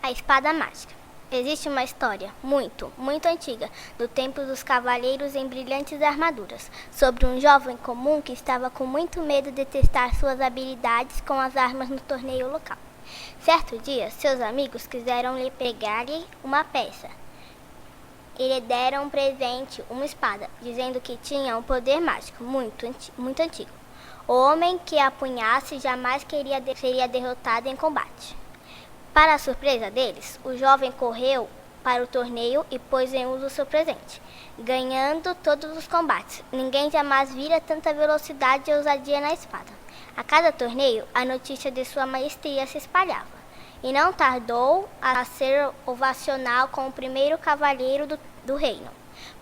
A espada mágica. Existe uma história muito antiga, do tempo dos cavaleiros em brilhantes armaduras, sobre um jovem comum que estava com muito medo de testar suas habilidades com as armas no torneio local. Certo dia, seus amigos quiseram lhe pregar-lhe uma peça. E lhe deram um presente, uma espada, dizendo que tinha um poder mágico muito antigo. O homem que a apunhasse jamais seria derrotado em combate. Para a surpresa deles, o jovem correu para o torneio e pôs em uso seu presente, ganhando todos os combates. Ninguém jamais vira tanta velocidade e ousadia na espada. A cada torneio, a notícia de sua maestria se espalhava, e não tardou a ser ovacional com o primeiro cavaleiro do reino.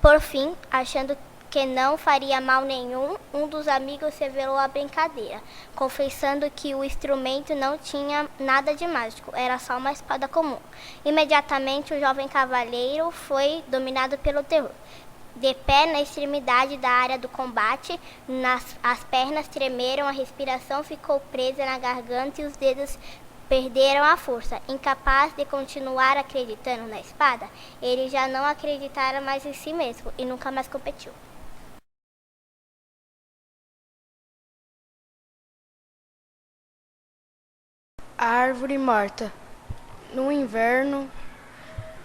Por fim, achando que não faria mal nenhum, um dos amigos revelou a brincadeira, confessando que o instrumento não tinha nada de mágico, era só uma espada comum. Imediatamente o jovem cavaleiro foi dominado pelo terror. De pé na extremidade da área do combate, as pernas tremeram, a respiração ficou presa na garganta e os dedos perderam a força. Incapaz de continuar acreditando na espada, ele já não acreditara mais em si mesmo e nunca mais competiu. A árvore morta. No inverno,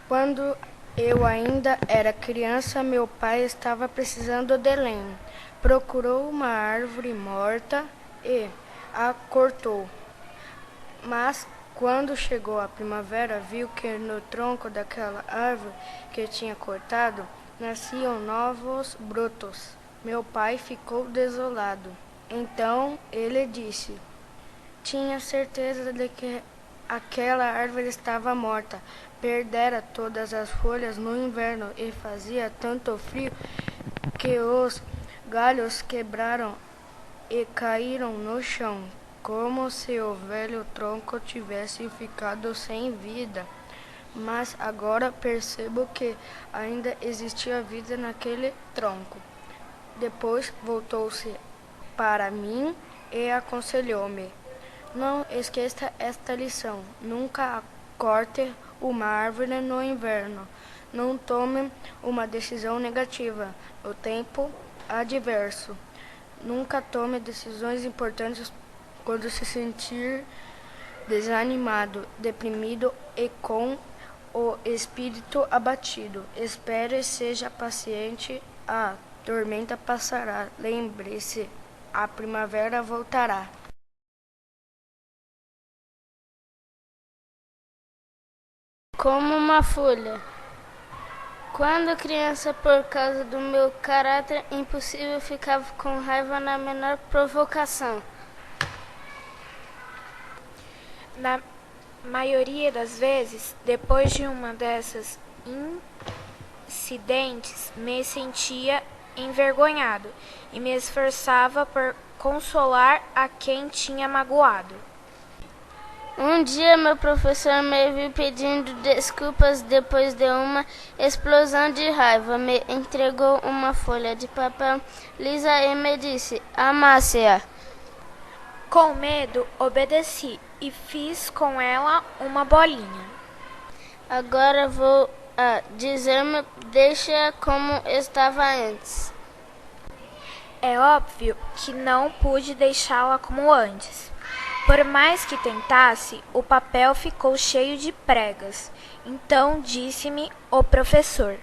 quando eu ainda era criança, meu pai estava precisando de lenha. Procurou uma árvore morta e a cortou. Mas quando chegou a primavera, viu que no tronco daquela árvore que tinha cortado nasciam novos brotos. Meu pai ficou desolado. Então ele disse: tinha certeza de que aquela árvore estava morta. Perdera todas as folhas no inverno e fazia tanto frio que os galhos quebraram e caíram no chão, como se o velho tronco tivesse ficado sem vida. Mas agora percebo que ainda existia vida naquele tronco. Depois voltou-se para mim e aconselhou-me: não esqueça esta lição. Nunca corte uma árvore no inverno. Não tome uma decisão negativa no tempo adverso. Nunca tome decisões importantes quando se sentir desanimado, deprimido e com o espírito abatido. Espere e seja paciente. A tormenta passará. Lembre-se, a primavera voltará. Como uma folha. Quando criança, por causa do meu caráter impossível, ficava com raiva na menor provocação. Na maioria das vezes, depois de uma dessas incidentes, me sentia envergonhado e me esforçava por consolar a quem tinha magoado. Um dia meu professor me viu pedindo desculpas depois de uma explosão de raiva. Me entregou uma folha de papel lisa e me disse: amasse-a. Com medo, obedeci e fiz com ela uma bolinha. Agora vou dizer-me, deixa como estava antes. É óbvio que não pude deixá-la como antes. Por mais que tentasse, o papel ficou cheio de pregas. Então disse-me o professor: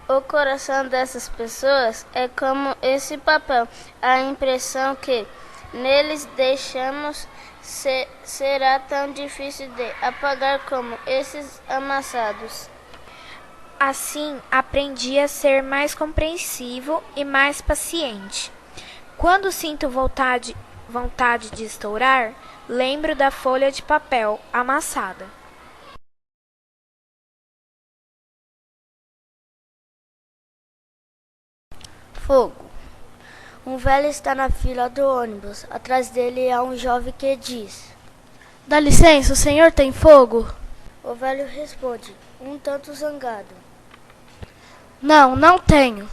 o coração dessas pessoas é como esse papel. A impressão que neles deixamos será tão difícil de apagar como esses amassados. Assim, aprendi a ser mais compreensivo e mais paciente. Quando sinto vontade de estourar, lembro da folha de papel amassada. Fogo. Um velho está na fila do ônibus. Atrás dele há um jovem que diz: dá licença, o senhor tem fogo? O velho responde, um tanto zangado: não tenho.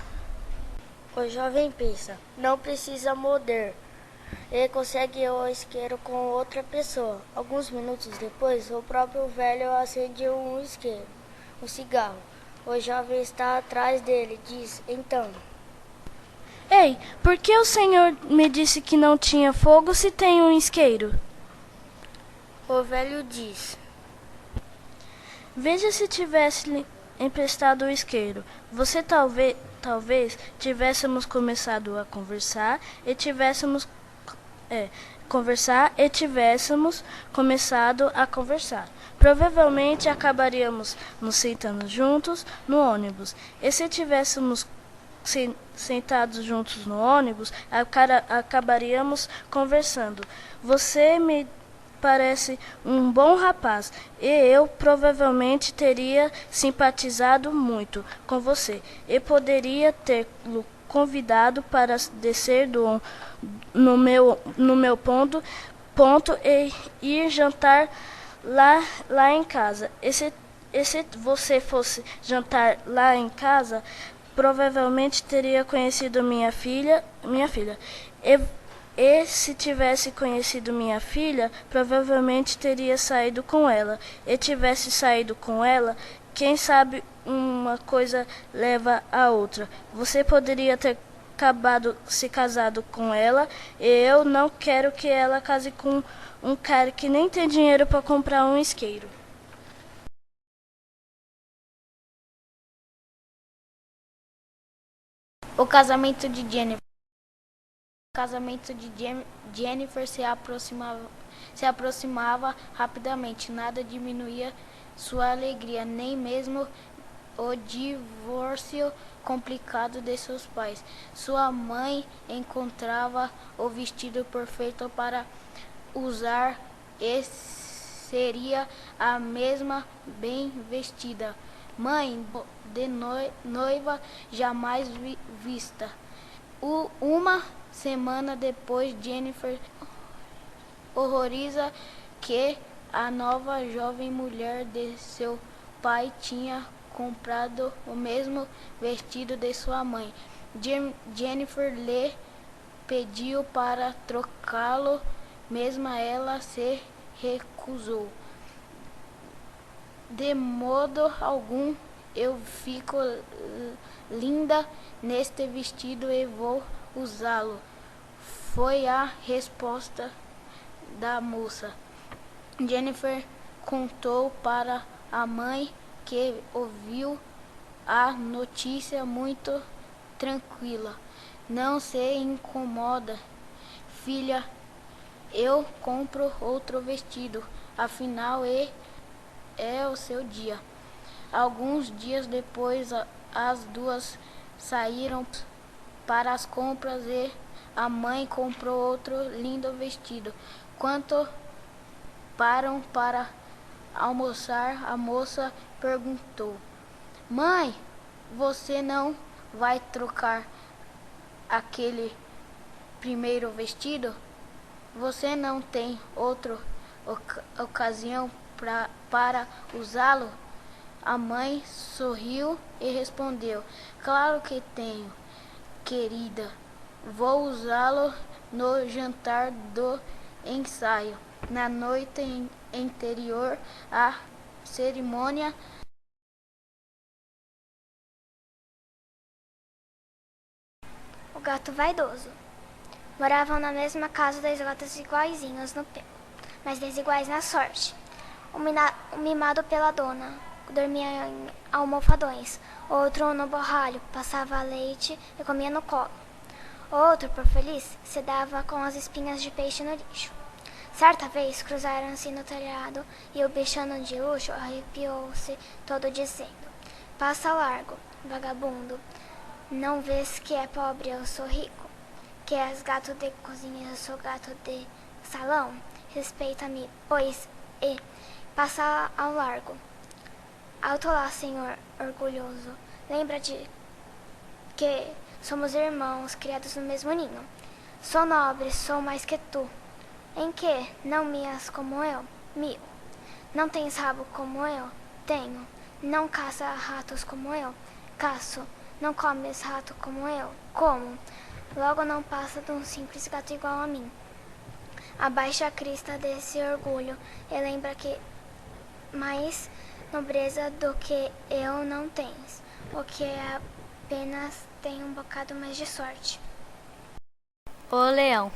O jovem pensa: não precisa morder. Ele consegue o isqueiro com outra pessoa. Alguns minutos depois, o próprio velho acende um isqueiro, um cigarro. O jovem está atrás dele, diz, então... Ei, por que o senhor me disse que não tinha fogo se tem um isqueiro? O velho diz... Veja se tivesse lhe emprestado o isqueiro. Você talvez tivéssemos começado a conversar e tivéssemos começado a conversar. Provavelmente acabaríamos nos sentando juntos no ônibus. E se tivéssemos sentados juntos no ônibus, acabaríamos conversando. Você me parece um bom rapaz e eu provavelmente teria simpatizado muito com você e poderia tê-lo convidado para descer no meu ponto e ir jantar lá em casa. E se você fosse jantar lá em casa, provavelmente teria conhecido minha filha. E se tivesse conhecido minha filha, provavelmente teria saído com ela. E tivesse saído com ela, quem sabe uma coisa leva a outra. Você poderia ter se casado com ela, e eu não quero que ela case com um cara que nem tem dinheiro para comprar um isqueiro. O casamento de Jennifer. Jennifer se aproximava rapidamente. Nada diminuía sua alegria, nem mesmo o divórcio complicado de seus pais. Sua mãe encontrava o vestido perfeito para usar e seria a mesma bem vestida mãe de noiva jamais vista. Uma semana depois, Jennifer horroriza que a nova jovem mulher de seu pai tinha comprado o mesmo vestido de sua mãe. Jennifer lhe pediu para trocá-lo, mesmo ela se recusou. De modo algum, eu fico linda neste vestido e vou usá-lo, foi a resposta da moça. Jennifer contou para a mãe, que ouviu a notícia muito tranquila. Não se incomoda, filha, eu compro outro vestido, afinal é o seu dia. Alguns dias depois, as duas saíram para as compras e a mãe comprou outro lindo vestido. Quando param para almoçar, a moça perguntou: Mãe, você não vai trocar aquele primeiro vestido? Você não tem outra ocasião para usá-lo? A mãe sorriu e respondeu: Claro que tenho, querida. Vou usá-lo no jantar do ensaio. Na noite anterior à cerimônia, O gato vaidoso. Moravam na mesma casa dois gatos iguaizinhos no pelo, mas desiguais na sorte. O mimado pela dona dormia em almofadões, outro no borralho, passava leite e comia no colo. O outro, por feliz, se dava com as espinhas de peixe no lixo. Certa vez cruzaram-se no telhado e o bichano de luxo arrepiou-se todo dizendo: Passa largo, vagabundo, não vês que é pobre eu sou rico? Que és gato de cozinha, eu sou gato de salão? Respeita-me, pois, e passa ao largo. Alto lá, senhor orgulhoso, lembra-te que somos irmãos criados no mesmo ninho. Sou nobre, sou mais que tu. Em que não mias como eu? Mio. Não tens rabo como eu? Tenho. Não caça ratos como eu? Caço. Não comes rato como eu? Como. logo não passa de um simples gato igual a mim. Abaixa a crista desse orgulho e lembra que mais nobreza do que eu não tens, o que apenas tem um bocado mais de sorte. O leão.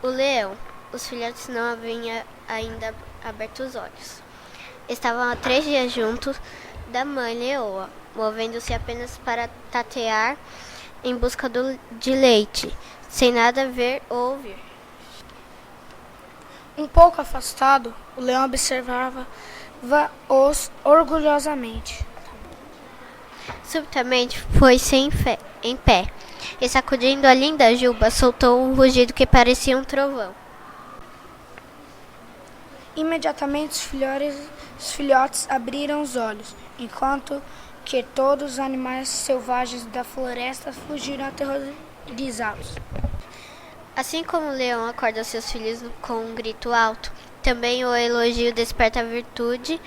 O leão. Os filhotes não haviam ainda aberto os olhos. Estavam há 3 dias juntos da mãe leoa, movendo-se apenas para tatear em busca de leite, sem nada ver ou ouvir. Um pouco afastado, o leão observava-os orgulhosamente. Subitamente foi-se em pé, e sacudindo a linda juba, soltou um rugido que parecia um trovão. Imediatamente os filhotes abriram os olhos, enquanto que todos os animais selvagens da floresta fugiram aterrorizados. Assim como o leão acorda seus filhos com um grito alto, também o elogio desperta a virtude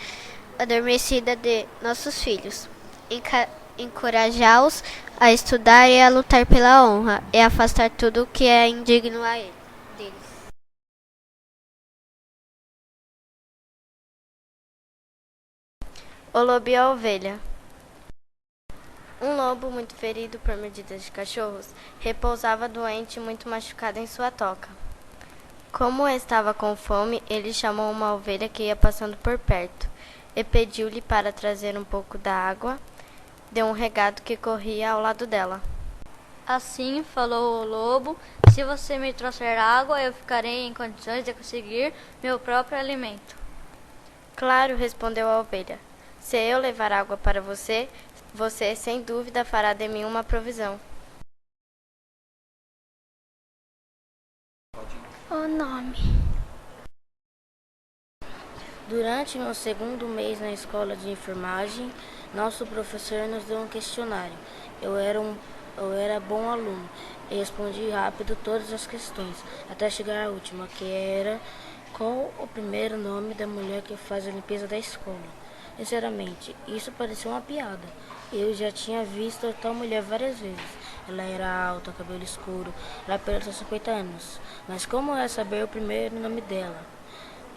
adormecida de nossos filhos. Encorajá-los a estudar e a lutar pela honra, e afastar tudo o que é indigno a deles. O lobo e a ovelha. Um lobo, muito ferido por mordidas de cachorros, repousava doente e muito machucado em sua toca. Como estava com fome, ele chamou uma ovelha que ia passando por perto e pediu-lhe para trazer um pouco da água de um regado que corria ao lado dela. Assim falou o lobo: se você me trouxer água, eu ficarei em condições de conseguir meu próprio alimento. Claro, respondeu a ovelha. Se eu levar água para você, você sem dúvida fará de mim uma provisão. O nome. Durante meu 2º mês na escola de enfermagem, nosso professor nos deu um questionário. Eu era bom aluno e respondi rápido todas as questões, até chegar à última, que era: qual o primeiro nome da mulher que faz a limpeza da escola? Sinceramente, isso pareceu uma piada. Eu já tinha visto a tal mulher várias vezes. Ela era alta, cabelo escuro, era perto dos 50 anos. Mas como é saber o primeiro nome dela?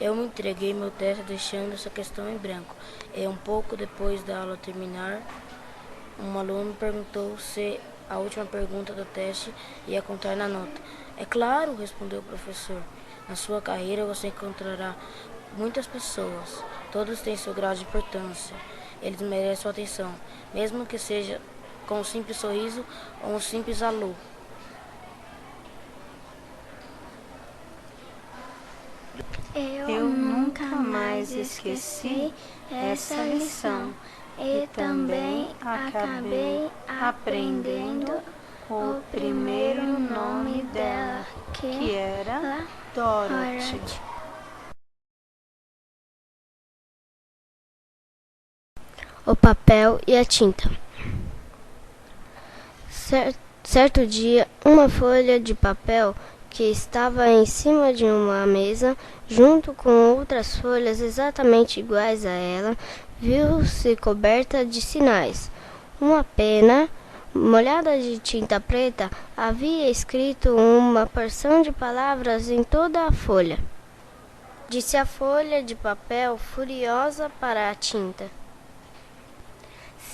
Eu me entreguei meu teste deixando essa questão em branco. E um pouco depois da aula terminar, um aluno perguntou se a última pergunta do teste ia contar na nota. É claro, respondeu o professor. Na sua carreira você encontrará muitas pessoas. Todos têm seu grau de importância. Eles merecem sua atenção, mesmo que seja com um simples sorriso ou um simples alô. Eu nunca mais esqueci essa lição e também acabei aprendendo o primeiro nome dela, que era Dorothy. O papel e a tinta. Certo dia, uma folha de papel que estava em cima de uma mesa, junto com outras folhas exatamente iguais a ela, viu-se coberta de sinais. Uma pena molhada de tinta preta havia escrito uma porção de palavras em toda a folha. Disse a folha de papel, furiosa para a tinta: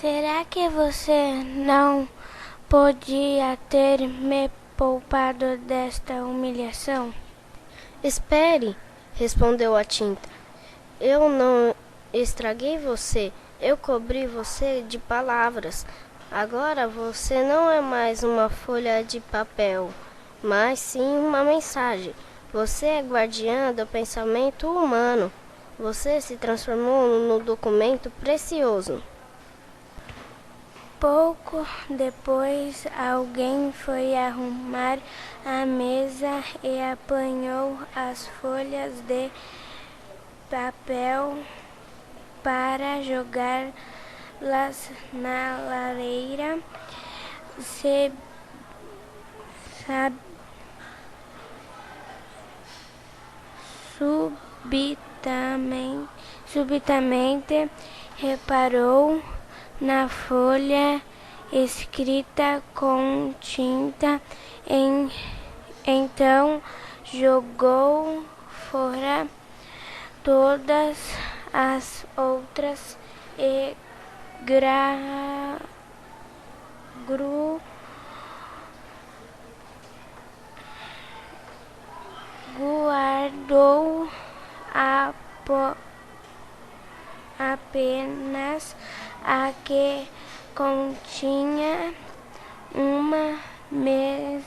Será que você não podia ter me poupado desta humilhação? Espere, respondeu a tinta. Eu não estraguei você, eu cobri você de palavras. Agora você não é mais uma folha de papel, mas sim uma mensagem. Você é guardiã do pensamento humano. Você se transformou no documento precioso. Pouco depois, alguém foi arrumar a mesa e apanhou as folhas de papel para jogá-las na lareira. Subitamente reparou na folha escrita com tinta. Então jogou fora todas as outras e guardou apenas a que continha uma mensagem.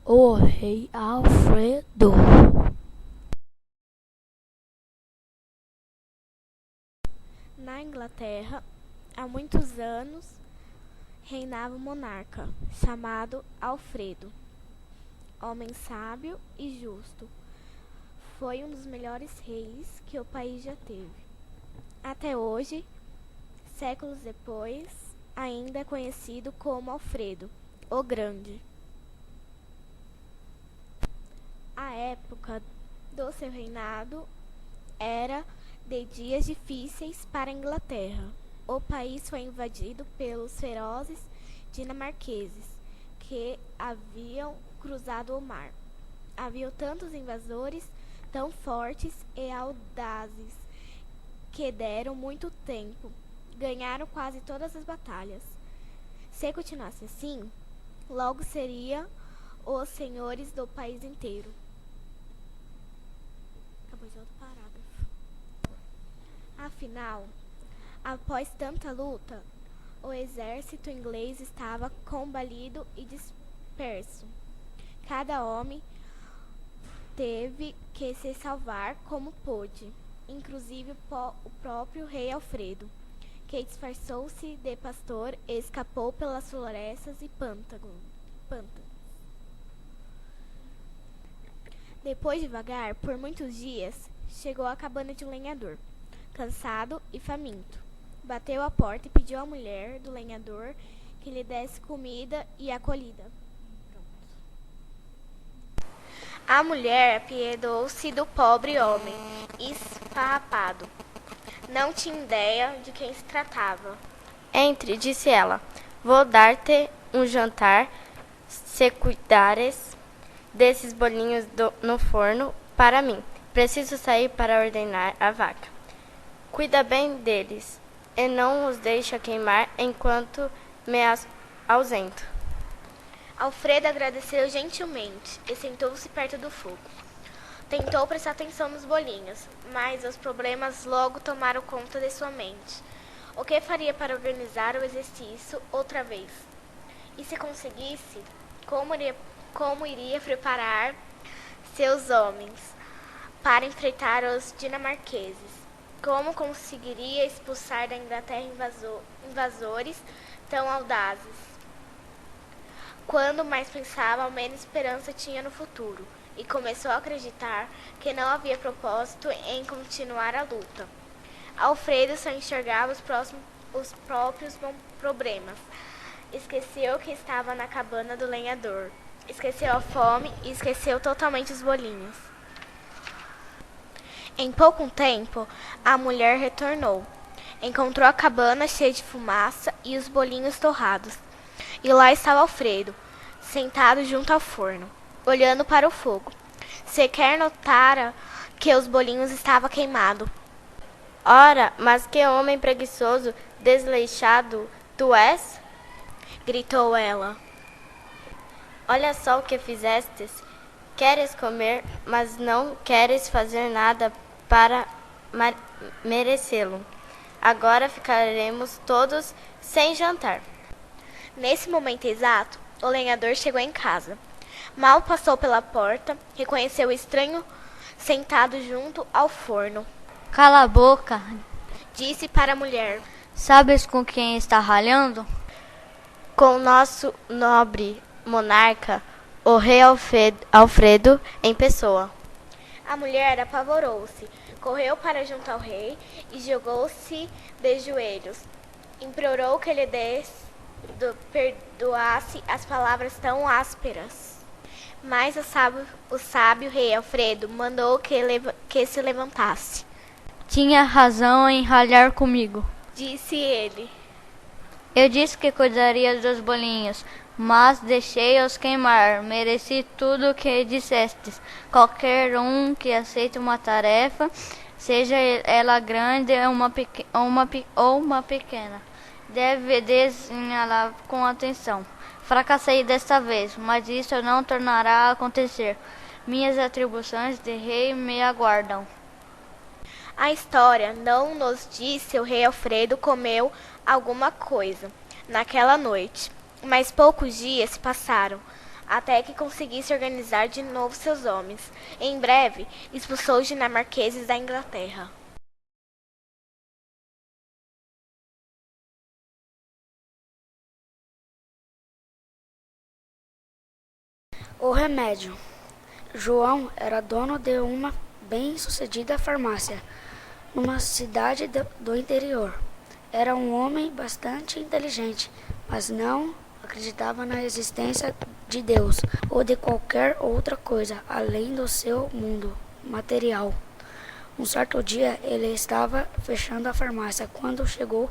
O rei Alfredo. Na Inglaterra, há muitos anos, reinava um monarca chamado Alfredo. Homem sábio e justo. Foi um dos melhores reis que o país já teve. Até hoje, séculos depois, ainda é conhecido como Alfredo, o Grande. A época do seu reinado era de dias difíceis para a Inglaterra. O país foi invadido pelos ferozes dinamarqueses que haviam cruzado o mar. Havia tantos invasores, tão fortes e audazes, que deram muito tempo. Ganharam quase todas as batalhas. Se continuasse assim, logo seriam os senhores do país inteiro. Acabou já o parágrafo. Afinal, após tanta luta, o exército inglês estava combalido e disperso. Cada homem teve que se salvar como pôde, inclusive o próprio rei Alfredo, que disfarçou-se de pastor e escapou pelas florestas e pântanos. Depois de vagar por muitos dias, chegou à cabana de um lenhador, cansado e faminto. Bateu à porta e pediu à mulher do lenhador que lhe desse comida e acolhida. A mulher apiedou-se do pobre homem, esfarrapado. Não tinha ideia de quem se tratava. Entre, disse ela, vou dar-te um jantar, se cuidares desses bolinhos no forno para mim. Preciso sair para ordenar a vaca. Cuida bem deles e não os deixa queimar enquanto me ausento. Alfredo agradeceu gentilmente e sentou-se perto do fogo. Tentou prestar atenção nos bolinhos, mas os problemas logo tomaram conta de sua mente. O que faria para organizar o exercício outra vez? E se conseguisse, como iria preparar seus homens para enfrentar os dinamarqueses? Como conseguiria expulsar da Inglaterra invasores tão audazes? Quando mais pensava, menos esperança tinha no futuro, e começou a acreditar que não havia propósito em continuar a luta. Alfredo só enxergava os próprios problemas. Esqueceu que estava na cabana do lenhador. Esqueceu a fome e esqueceu totalmente os bolinhos. Em pouco tempo, a mulher retornou. Encontrou a cabana cheia de fumaça e os bolinhos torrados. E lá estava Alfredo, sentado junto ao forno, olhando para o fogo. Sequer notara que os bolinhos estavam queimados. Ora, mas que homem preguiçoso, desleixado tu és? Gritou ela. Olha só o que fizestes. Queres comer, mas não queres fazer nada para merecê-lo. Agora ficaremos todos sem jantar. Nesse momento exato, o lenhador chegou em casa. Mal passou pela porta, reconheceu o estranho sentado junto ao forno. Cala a boca, Disse para a mulher. sabes com quem está ralhando? Com nosso nobre monarca, o rei Alfredo em pessoa. A mulher apavorou-se, correu para junto ao rei e jogou-se de joelhos. Implorou que ele perdoasse as palavras tão ásperas. Mas o sábio rei Alfredo mandou que se levantasse. Tinha razão em ralhar comigo, disse ele. Eu disse que cuidaria dos bolinhos, mas deixei-os queimar. Mereci tudo o que dissestes. Qualquer um que aceite uma tarefa, seja ela grande ou uma pequena, deve desenhá-la com atenção. Fracassei desta vez, mas isso não tornará a acontecer. Minhas atribuições de rei me aguardam. A história não nos diz se o rei Alfredo comeu alguma coisa naquela noite, mas poucos dias se passaram até que conseguisse organizar de novo seus homens. Em breve, expulsou os dinamarqueses da Inglaterra. O remédio. João era dono de uma bem-sucedida farmácia numa cidade do interior. Era um homem bastante inteligente, mas não acreditava na existência de Deus ou de qualquer outra coisa além do seu mundo material. Um certo dia ele estava fechando a farmácia quando chegou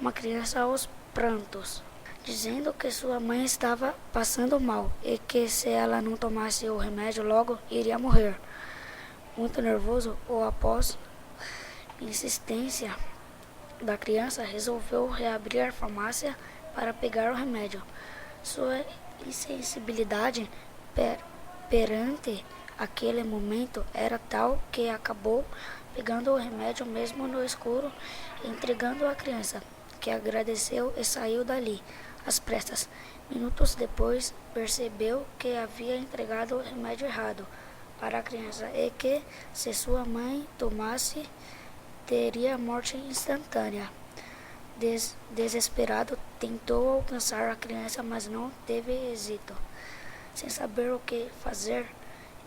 uma criança aos prantos, dizendo que sua mãe estava passando mal e que se ela não tomasse o remédio logo iria morrer. Muito nervoso, após insistência da criança, resolveu reabrir a farmácia para pegar o remédio. Sua insensibilidade perante aquele momento era tal que acabou pegando o remédio mesmo no escuro e entregando à criança, que agradeceu e saiu dali às pressas. Minutos depois, percebeu que havia entregado o remédio errado para a criança e que, se sua mãe tomasse, teria morte instantânea. Desesperado, tentou alcançar a criança, mas não teve êxito. Sem saber o que fazer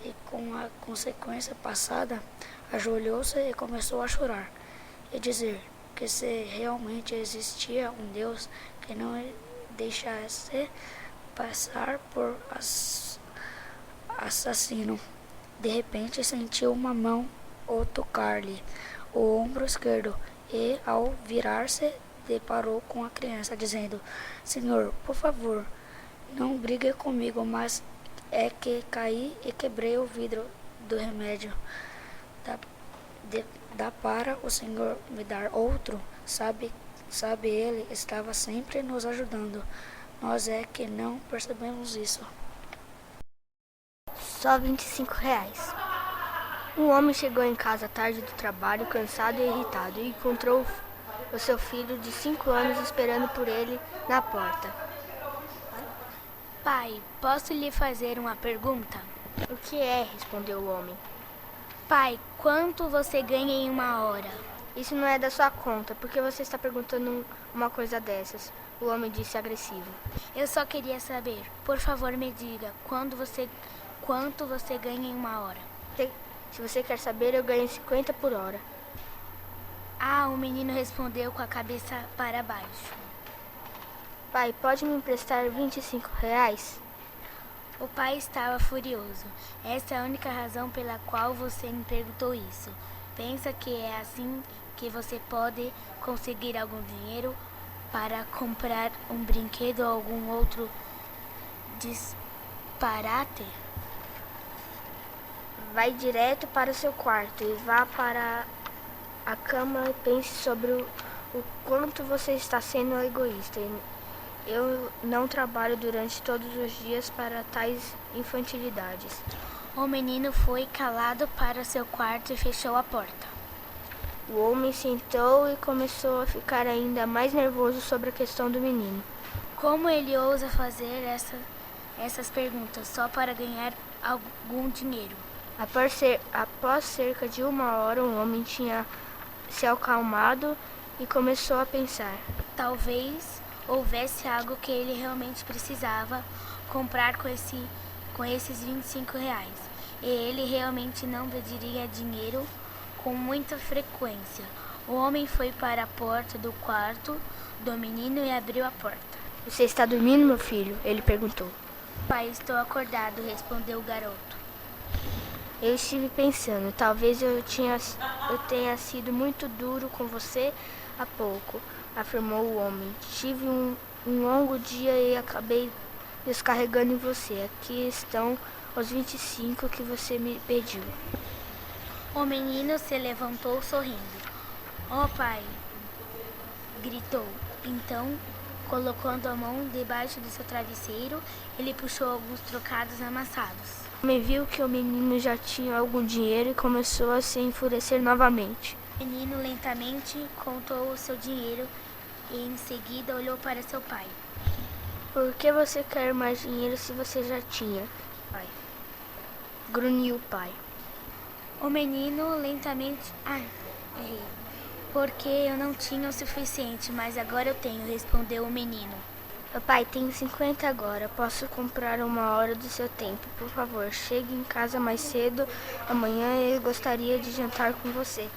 e com a consequência passada, ajoelhou-se e começou a chorar e dizer que se realmente existia um Deus que não deixasse passar por assassino. De repente sentiu uma mão o tocar-lhe o ombro esquerdo e, ao virar-se, deparou com a criança, dizendo: Senhor, por favor, não brigue comigo, mas é que caí e quebrei o vidro do remédio. Dá para o Senhor me dar outro? Sabe, ele estava sempre nos ajudando. Nós é que não percebemos isso. Só R$25. Um homem chegou em casa tarde do trabalho, cansado e irritado, e encontrou o seu filho de 5 anos esperando por ele na porta. Pai, posso lhe fazer uma pergunta? O que é? Respondeu o homem. Pai, quanto você ganha em uma hora? Isso não é da sua conta, por que você está perguntando uma coisa dessas? O homem disse agressivo. Eu só queria saber, por favor me diga, quanto você ganha em uma hora? Se você quer saber, eu ganho 50 por hora. Ah, o menino respondeu com a cabeça para baixo. Pai, pode me emprestar R$25? O pai estava furioso. Essa é a única razão pela qual você me perguntou isso. Pensa que é assim que você pode conseguir algum dinheiro para comprar um brinquedo ou algum outro disparate? Vai direto para o seu quarto e vá para a cama e pense sobre o quanto você está sendo egoísta. Eu não trabalho durante todos os dias para tais infantilidades. O menino foi calado para seu quarto e fechou a porta. O homem sentou e começou a ficar ainda mais nervoso sobre a questão do menino. Como ele ousa fazer essas perguntas só para ganhar algum dinheiro? Após cerca de 1 hora, o homem tinha se acalmado e começou a pensar. Talvez houvesse algo que ele realmente precisava comprar com esses R$25. E ele realmente não pediria dinheiro com muita frequência. O homem foi para a porta do quarto do menino e abriu a porta. Você está dormindo, meu filho? Ele perguntou. Pai, estou acordado, respondeu o garoto. Eu estive pensando, talvez eu tenha sido muito duro com você há pouco, afirmou o homem. Tive um longo dia e acabei descarregando em você. Aqui estão os 25 que você me pediu. O menino se levantou sorrindo. Oh, pai! Gritou. Então, colocando a mão debaixo do seu travesseiro, ele puxou alguns trocados amassados. O homem viu que o menino já tinha algum dinheiro e começou a se enfurecer novamente. O menino lentamente contou o seu dinheiro e em seguida olhou para seu pai. Por que você quer mais dinheiro se você já tinha, pai? Grunhiu o pai. O menino lentamente... errei. Porque eu não tinha o suficiente, mas agora eu tenho, respondeu o menino. Pai, tenho 50 agora. Posso comprar uma hora do seu tempo? Por favor, chegue em casa mais cedo. Amanhã eu gostaria de jantar com você.